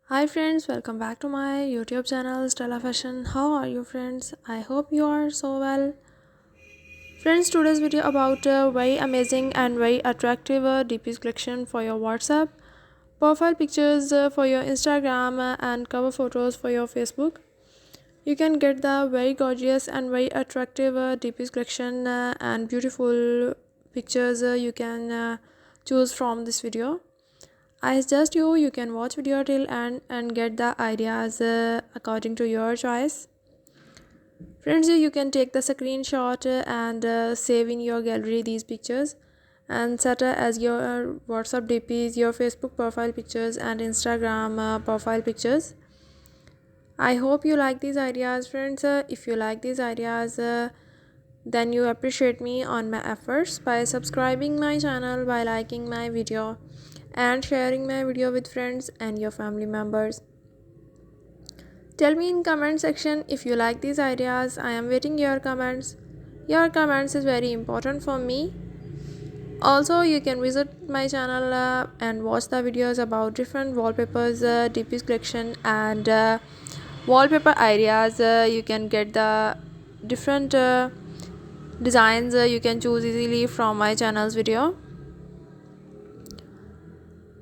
Hi friends, welcome back to my YouTube channel Stella Fashion. How are you friends? I hope you are so well. Friends, today's video about very amazing and very attractive DPs collection for your WhatsApp, profile pictures for your Instagram and cover photos for your Facebook. You can get the very gorgeous and very attractive DPs collection and beautiful pictures you can choose from this video. I suggest you can watch video till end and get the ideas according to your choice. Friends, you can take the screenshot and save in your gallery these pictures and set as your WhatsApp DPs, your Facebook profile pictures and Instagram profile pictures. I hope you like these ideas friends. If you like these ideas, then you appreciate me on my efforts by subscribing my channel, by liking my video and sharing my video with friends and your family members. Tell me in comment section if you like these ideas. I am waiting your comments. Your comments is very important for me. Also, you can visit my channel and watch the videos about different wallpapers, DPs collection and wallpaper ideas. You can get the different designs you can choose easily from my channel's video.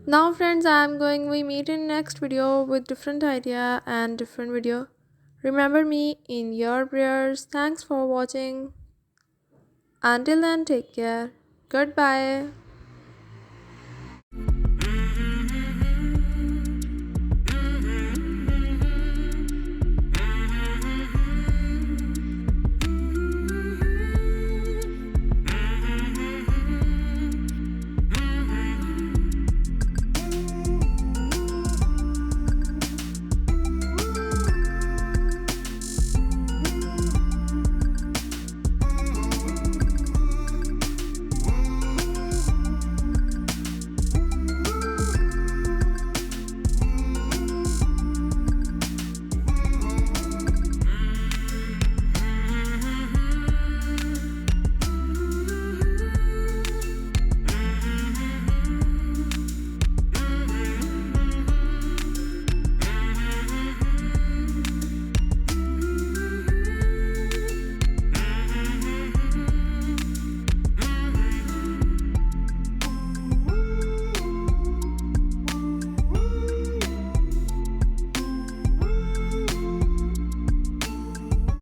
Now friends, I am going we meet in next video with different idea and different video. Remember me in your prayers. Thanks for watching. Until then, take care. Goodbye.